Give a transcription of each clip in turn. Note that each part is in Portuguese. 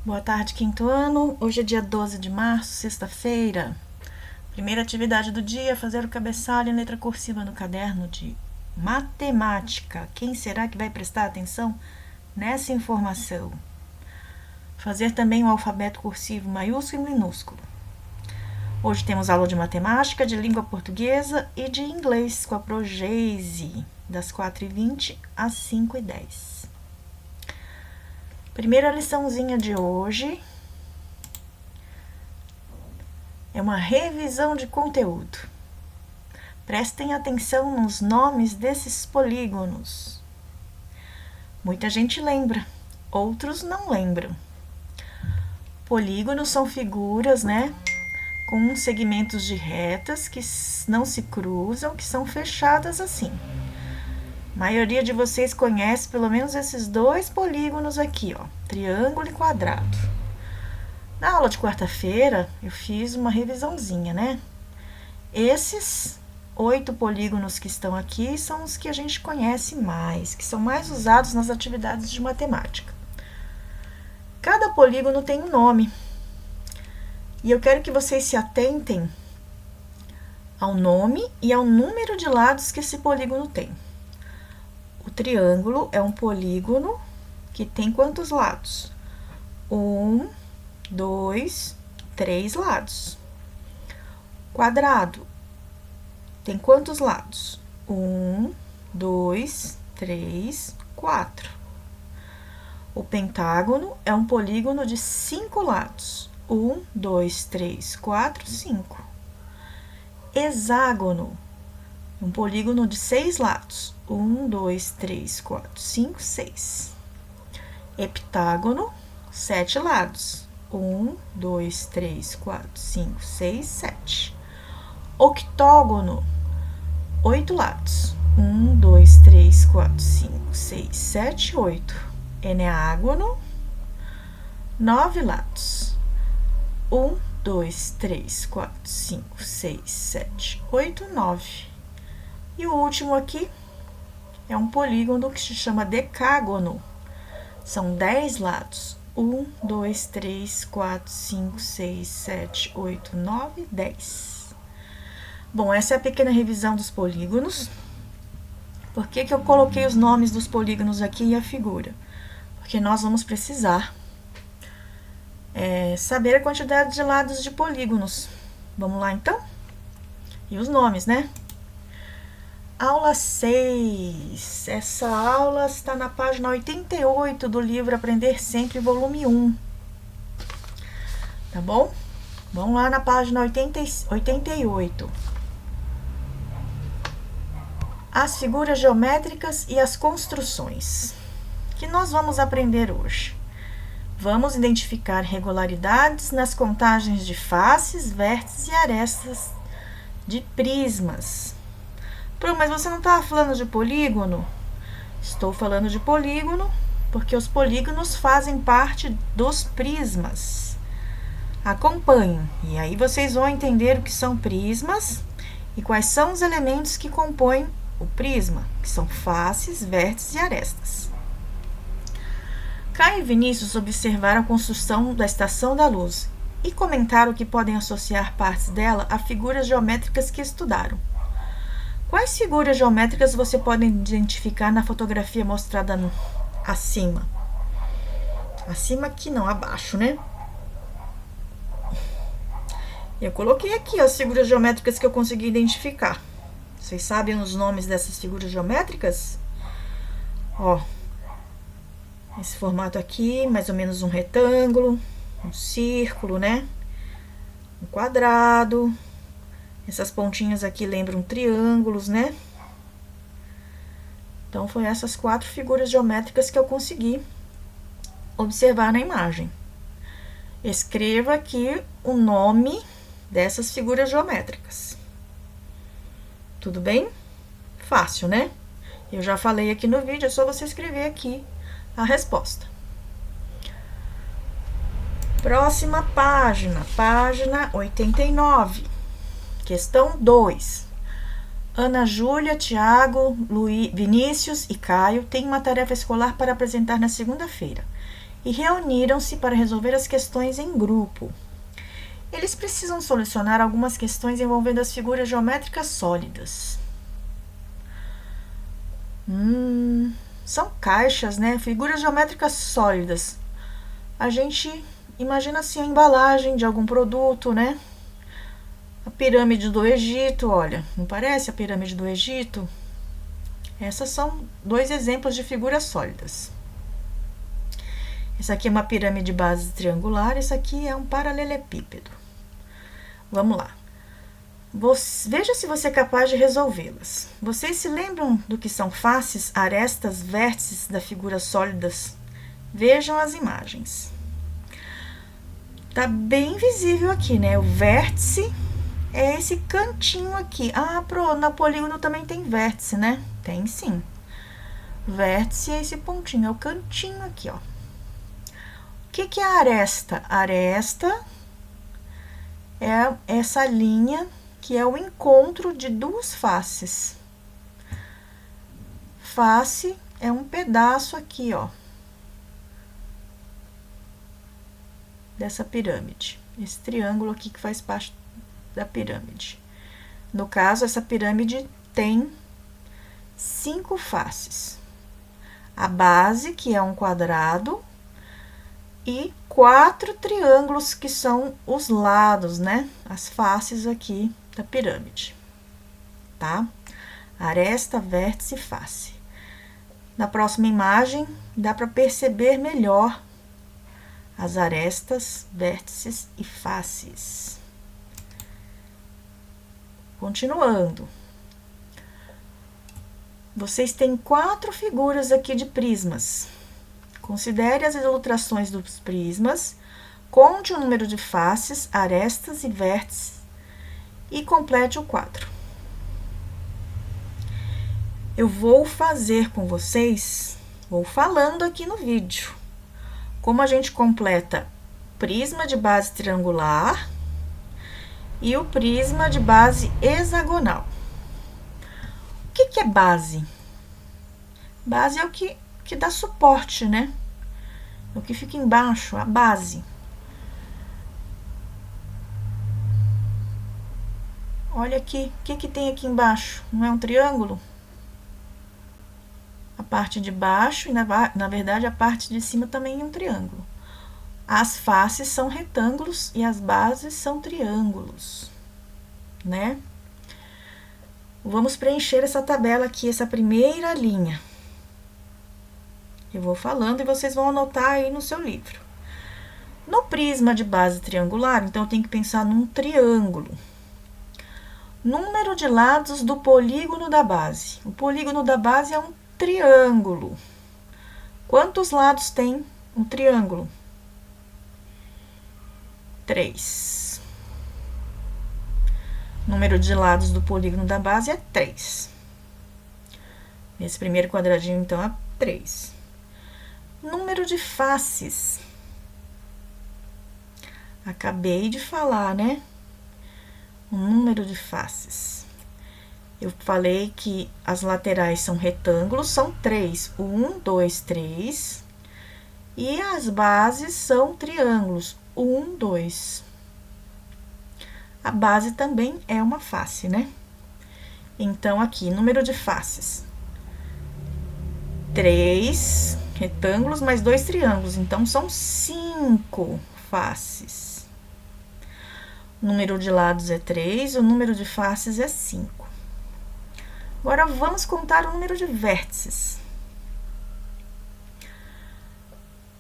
Boa tarde, quinto ano. Hoje é dia 12 de março, sexta-feira. Primeira atividade do dia, fazer o cabeçalho em letra cursiva no caderno de matemática. Quem será que vai prestar atenção nessa informação? Fazer também o alfabeto cursivo maiúsculo e minúsculo. Hoje temos aula de matemática, de língua portuguesa e de inglês com a Progeise, das 4h20 às 5h10. Primeira liçãozinha de hoje é uma revisão de conteúdo. Prestem atenção nos nomes desses polígonos. Muita gente lembra, outros não lembram. Polígonos são figuras, com segmentos de retas que não se cruzam, que são fechadas assim. A maioria de vocês conhece pelo menos esses dois polígonos aqui, triângulo e quadrado. Na aula de quarta-feira, eu fiz uma revisãozinha, Esses 8 polígonos que estão aqui são os que a gente conhece mais, que são mais usados nas atividades de matemática. Cada polígono tem um nome. E eu quero que vocês se atentem ao nome e ao número de lados que esse polígono tem. O triângulo é um polígono que tem quantos lados? 1, 2, 3 lados. Quadrado tem quantos lados? 1, 2, 3, 4. O pentágono é um polígono de 5 lados. 1, 2, 3, 4, 5. Hexágono, um polígono de 6 lados. 1, 2, 3, 4, 5, 6. Heptágono, 7 lados. 1, 2, 3, 4, 5, 6, 7. Octógono, 8 lados. 1, 2, 3, 4, 5, 6, 7, 8. Eneágono, 9 lados. 1, 2, 3, 4, 5, 6, 7, 8, 9. E o último aqui é um polígono que se chama decágono. São 10 lados. 1, 2, 3, 4, 5, 6, 7, 8, 9, 10. Bom, essa é a pequena revisão dos polígonos. Por que eu coloquei os nomes dos polígonos aqui e a figura? Porque nós vamos precisar saber a quantidade de lados de polígonos. Vamos lá, então? E os nomes, Aula 6. Essa aula está na página 88 do livro Aprender Sempre, volume 1. Tá bom? Vamos lá na página 88. As figuras geométricas e as construções. O que nós vamos aprender hoje? Vamos identificar regularidades nas contagens de faces, vértices e arestas de prismas. Mas você não estava falando de polígono? Estou falando de polígono porque os polígonos fazem parte dos prismas. Acompanhem, e aí vocês vão entender o que são prismas e quais são os elementos que compõem o prisma, que são faces, vértices e arestas. Caio e Vinícius observaram a construção da Estação da Luz e comentaram que podem associar partes dela a figuras geométricas que estudaram. Quais figuras geométricas você pode identificar na fotografia mostrada acima? Acima aqui não, abaixo, Eu coloquei aqui as figuras geométricas que eu consegui identificar. Vocês sabem os nomes dessas figuras geométricas? Esse formato aqui, mais ou menos um retângulo, um círculo, Um quadrado. Essas pontinhas aqui lembram triângulos, Então, foi essas 4 figuras geométricas que eu consegui observar na imagem. Escreva aqui o nome dessas figuras geométricas. Tudo bem? Fácil, Eu já falei aqui no vídeo, é só você escrever aqui a resposta. Próxima página, página 89. Questão 2. Ana Júlia, Tiago, Vinícius e Caio têm uma tarefa escolar para apresentar na segunda-feira. e reuniram-se para resolver as questões em grupo. Eles precisam solucionar algumas questões envolvendo as figuras geométricas sólidas. São caixas, né? Figuras geométricas sólidas. A gente imagina assim a embalagem de algum produto, né? A pirâmide do Egito, olha, não parece a pirâmide do Egito? Essas são 2 exemplos de figuras sólidas. Essa aqui é uma pirâmide de base triangular, essa aqui é um paralelepípedo. Vamos lá. Veja se você é capaz de resolvê-las. Vocês se lembram do que são faces, arestas, vértices das figuras sólidas? Vejam as imagens. Tá bem visível aqui, né? O vértice é esse cantinho aqui. No polígono também tem vértice, né? Tem sim. Vértice é esse pontinho, é o cantinho aqui, ó. O que é a aresta? A aresta é essa linha que é o encontro de 2 faces. Face é um pedaço aqui, ó, dessa pirâmide. Esse triângulo aqui que faz parte da pirâmide. No caso, essa pirâmide tem 5 faces. A base, que é um quadrado, e 4 triângulos, que são os lados, né? As faces aqui da pirâmide, tá? Aresta, vértice e face. Na próxima imagem, dá para perceber melhor as arestas, vértices e faces. Continuando. Vocês têm 4 figuras aqui de prismas. Considere as ilustrações dos prismas, conte o número de faces, arestas e vértices e complete o quadro. Eu vou fazer com vocês, vou falando aqui no vídeo, como a gente completa prisma de base triangular e o prisma de base hexagonal. O que é base? Base é o que dá suporte, né? É o que fica embaixo, a base. Olha aqui, o que tem aqui embaixo? Não é um triângulo? A parte de baixo e, na verdade, a parte de cima também é um triângulo. As faces são retângulos e as bases são triângulos, né? Vamos preencher essa tabela aqui, essa primeira linha. Eu vou falando e vocês vão anotar aí no seu livro. No prisma de base triangular, então, eu tenho que pensar num triângulo. Número de lados do polígono da base. O polígono da base é um triângulo. Quantos lados tem um triângulo? 3. Número de lados do polígono da base é 3. Esse primeiro quadradinho, então, é 3. Número de faces. Acabei de falar, né? O número de faces. Eu falei que as laterais são retângulos, são 3. 1, 2, 3. E as bases são triângulos. 1, 2. A base também é uma face, né? Então, aqui, número de faces. 3 retângulos mais 2 triângulos. Então, são 5 faces. O número de lados é 3, o número de faces é 5. Agora, vamos contar o número de vértices.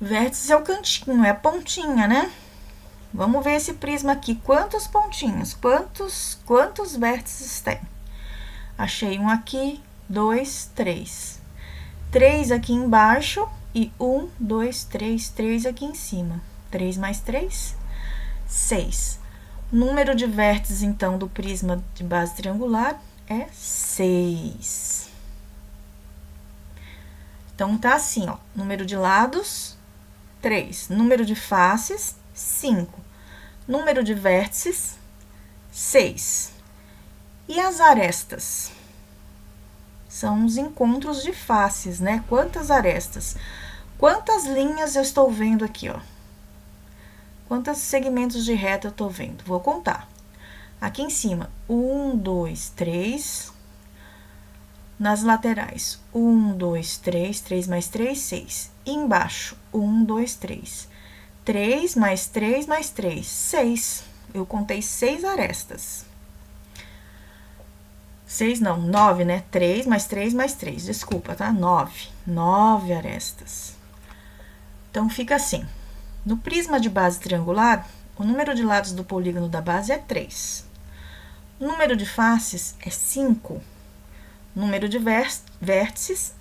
Vértice é o cantinho, é a pontinha, né? Vamos ver esse prisma aqui. Quantos pontinhos? Quantos vértices tem? Achei um aqui, 2, 3. 3 aqui embaixo e 1, 2, 3, 3 aqui em cima. 3 mais 3, 6. Número de vértices, então, do prisma de base triangular é 6. Então, tá assim, ó. Número de lados, 3. Número de faces, 5. Número de vértices, 6. E as arestas? São os encontros de faces, né? Quantas arestas? Quantas linhas eu estou vendo aqui, ó? Quantos segmentos de reta eu estou vendo? Vou contar. Aqui em cima, 1, 2, 3. Nas laterais, 1, 2, 3, 3 mais 3, 6. E embaixo, 1, 2, 3. 3 mais 3 mais 3, 6. Eu contei 6 arestas. 6 não, 9, né? 3 mais 3 mais 3, desculpa, tá? 9. 9 arestas. Então, fica assim. No prisma de base triangular, o número de lados do polígono da base é 3. O número de faces é 5. Número de vértices,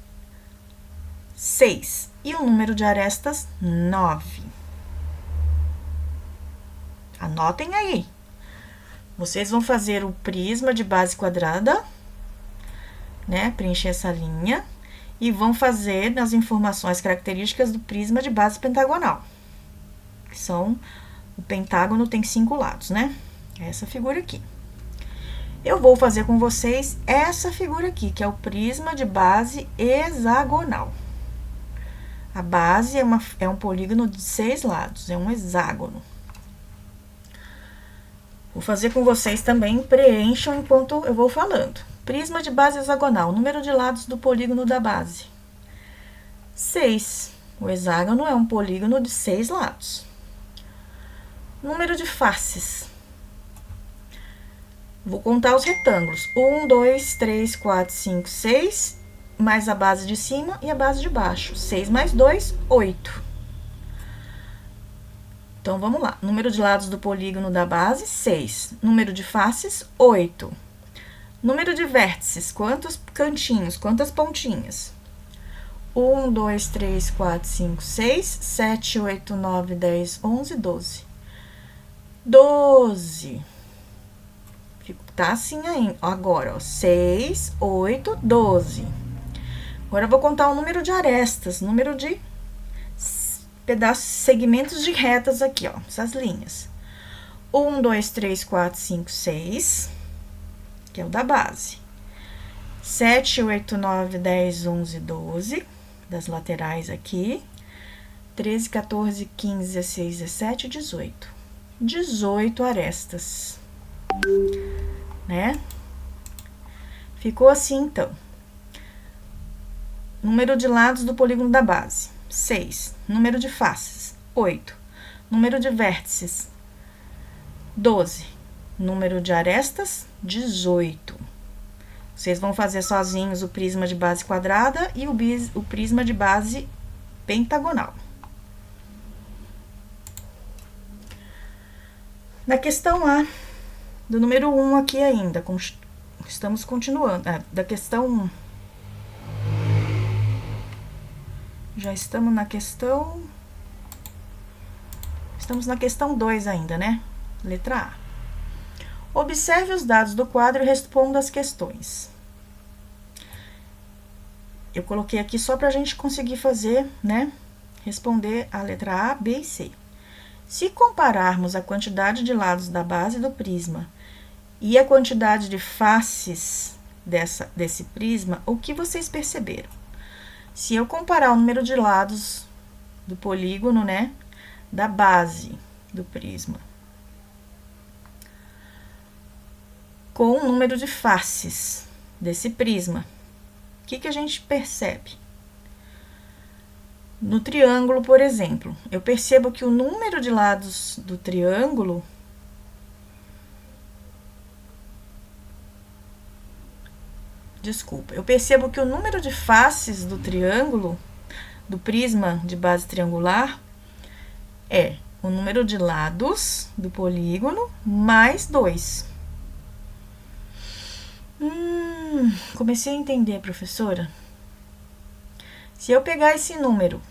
6. E o número de arestas, 9. Anotem aí. Vocês vão fazer o prisma de base quadrada, né? Preencher essa linha. E vão fazer nas informações características do prisma de base pentagonal. Que são, o pentágono tem 5 lados, né? Essa figura aqui. Eu vou fazer com vocês essa figura aqui, que é o prisma de base hexagonal. A base é um polígono de 6 lados, é um hexágono. Vou fazer com vocês também, preencham enquanto eu vou falando. Prisma de base hexagonal, número de lados do polígono da base. 6. O hexágono é um polígono de 6 lados. Número de faces. Vou contar os retângulos. 1, 2, 3, 4, 5, 6, mais a base de cima e a base de baixo. 6 mais 2, 8. Então, vamos lá. Número de lados do polígono da base, 6. Número de faces, 8. Número de vértices, quantos cantinhos, quantas pontinhas? 1, 2, 3, 4, 5, 6, 7, 8, 9, 10, 11, 12. 12. Tá assim aí. Agora, ó, 6, 8, 12. Agora, eu vou contar o número de arestas, número de pedaços, segmentos de retas aqui, ó, essas linhas. 1, 2, 3, 4, 5, 6, que é o da base. 7, 8, 9, 10, 11, 12, das laterais aqui. 13, 14, 15, 16, 17, 18. 18 arestas, né? Ficou assim, então. Número de lados do polígono da base, 6. Número de faces, 8. Número de vértices, 12. Número de arestas, 18. Vocês vão fazer sozinhos o prisma de base quadrada e o prisma de base pentagonal. Na questão A, do número 1 aqui ainda, estamos continuando. Da questão... Já estamos na questão... Estamos na questão 2 ainda, né? Letra A. Observe os dados do quadro e responda as questões. Eu coloquei aqui só para a gente conseguir fazer, né? Responder a letra A, B e C. Se compararmos a quantidade de lados da base do prisma e a quantidade de faces desse prisma, o que vocês perceberam? Se eu comparar o número de lados do polígono, né, da base do prisma, com o número de faces desse prisma, o que a gente percebe? No triângulo, por exemplo, eu percebo que o número de lados do triângulo eu percebo que o número de faces do triângulo, do prisma de base triangular, é o número de lados do polígono mais 2. Comecei a entender, professora. Se eu pegar esse número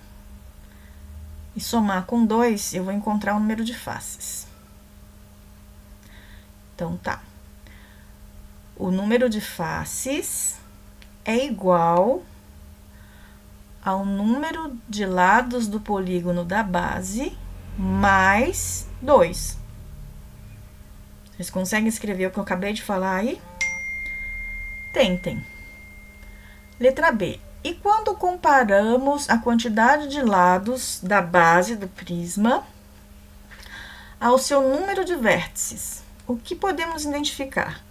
e somar com 2, eu vou encontrar o número de faces. Então, tá. O número de faces é igual ao número de lados do polígono da base mais 2. Vocês conseguem escrever o que eu acabei de falar aí? Tentem. Letra B. E quando comparamos a quantidade de lados da base do prisma ao seu número de vértices, o que podemos identificar?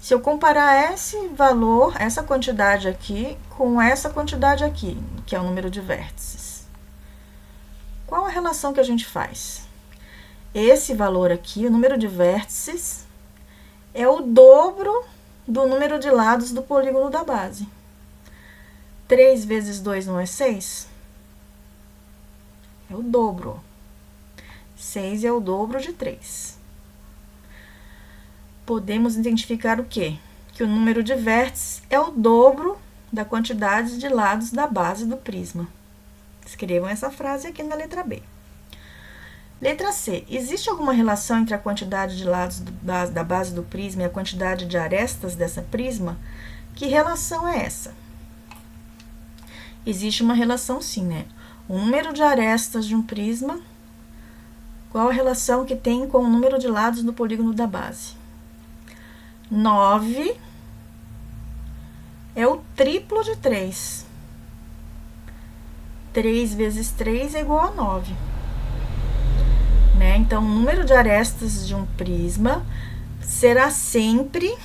Se eu comparar esse valor, essa quantidade aqui, com essa quantidade aqui, que é o número de vértices, qual a relação que a gente faz? Esse valor aqui, o número de vértices, é o dobro do número de lados do polígono da base. 3 vezes 2 não é 6? É o dobro. 6 é o dobro de 3. Podemos identificar o quê? Que o número de vértices é o dobro da quantidade de lados da base do prisma. Escrevam essa frase aqui na letra B. Letra C. Existe alguma relação entre a quantidade de lados da base do prisma e a quantidade de arestas dessa prisma? Que relação é essa? Existe uma relação sim, né? O número de arestas de um prisma, qual a relação que tem com o número de lados do polígono da base? 9 é o triplo de 3. 3 vezes 3 é igual a 9. Né? Então, o número de arestas de um prisma será sempre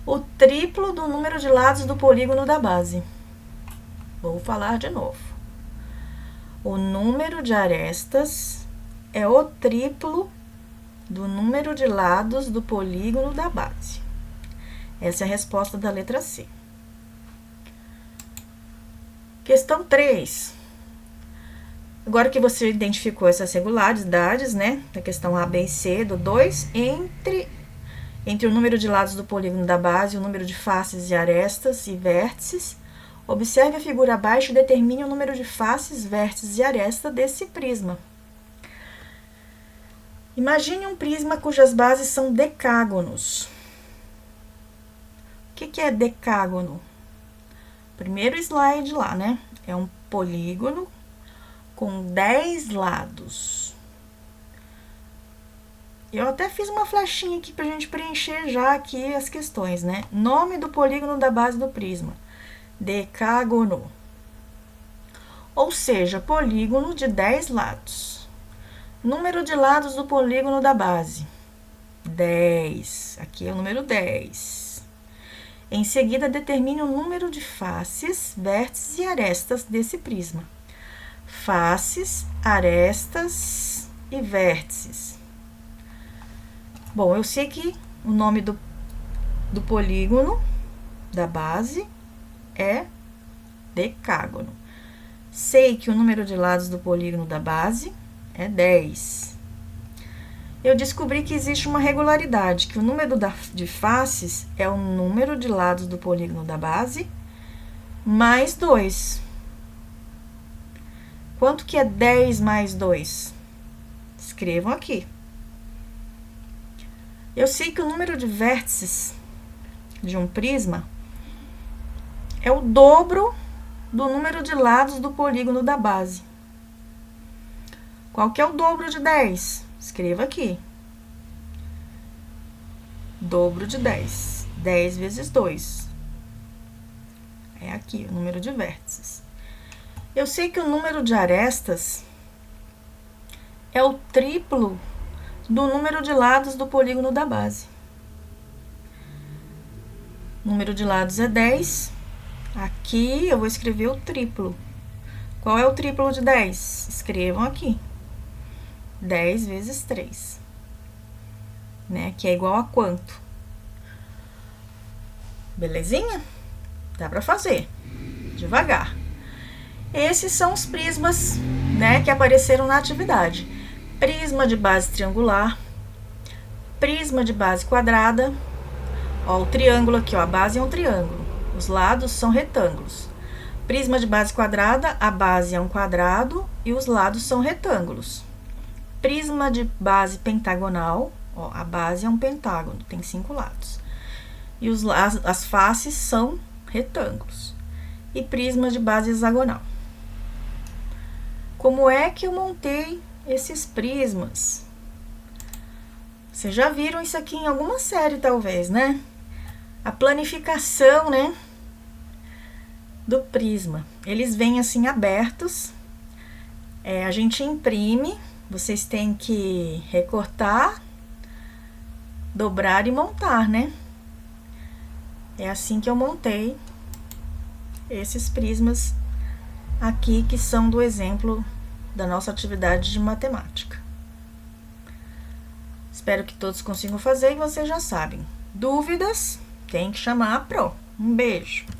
o triplo do número de lados do polígono da base. Vou falar de novo. O número de arestas é o triplo do número de lados do polígono da base. Essa é a resposta da letra C. Questão 3. Agora que você identificou essas regularidades, né, da questão A, B e C, do 2, entre o número de lados do polígono da base e o número de faces e arestas e vértices, observe a figura abaixo e determine o número de faces, vértices e arestas desse prisma. Imagine um prisma cujas bases são decágonos. O que é decágono? Primeiro slide lá, né? É um polígono com 10 lados. Eu até fiz uma flechinha aqui pra gente preencher já aqui as questões, né? Nome do polígono da base do prisma. Decágono. Ou seja, polígono de 10 lados. Número de lados do polígono da base. 10. Aqui é o número 10. Em seguida, determine o número de faces, vértices e arestas desse prisma. Faces, arestas e vértices. Bom, eu sei que o nome do polígono da base é decágono. Sei que o número de lados do polígono da base é 10. Eu descobri que existe uma regularidade, que o número de faces é o número de lados do polígono da base mais 2. Quanto que é 10 mais 2? Escrevam aqui. Eu sei que o número de vértices de um prisma é o dobro do número de lados do polígono da base. Qual que é o dobro de 10? Escreva aqui. Dobro de 10. 10 vezes 2. É aqui o número de vértices. Eu sei que o número de arestas é o triplo do número de lados do polígono da base. O número de lados é 10. Aqui eu vou escrever o triplo. Qual é o triplo de 10? Escrevam aqui. 10 vezes 3. Né? Que é igual a quanto? Belezinha? Dá pra fazer. Devagar. Esses são os prismas, né, que apareceram na atividade. Prisma de base triangular, prisma de base quadrada. Ó, o triângulo aqui, ó, a base é um triângulo. Os lados são retângulos. Prisma de base quadrada, a base é um quadrado e os lados são retângulos. Prisma de base pentagonal, ó, a base é um pentágono, tem 5 lados. E as faces são retângulos. E prisma de base hexagonal. Como é que eu montei esses prismas? Vocês já viram isso aqui em alguma série, talvez, né? A planificação, né? do prisma. Eles vêm assim abertos, a gente imprime, vocês têm que recortar, dobrar e montar, né? É assim que eu montei esses prismas aqui, que são do exemplo da nossa atividade de matemática. Espero que todos consigam fazer e vocês já sabem. Dúvidas? Tem que chamar a Pro. Um beijo!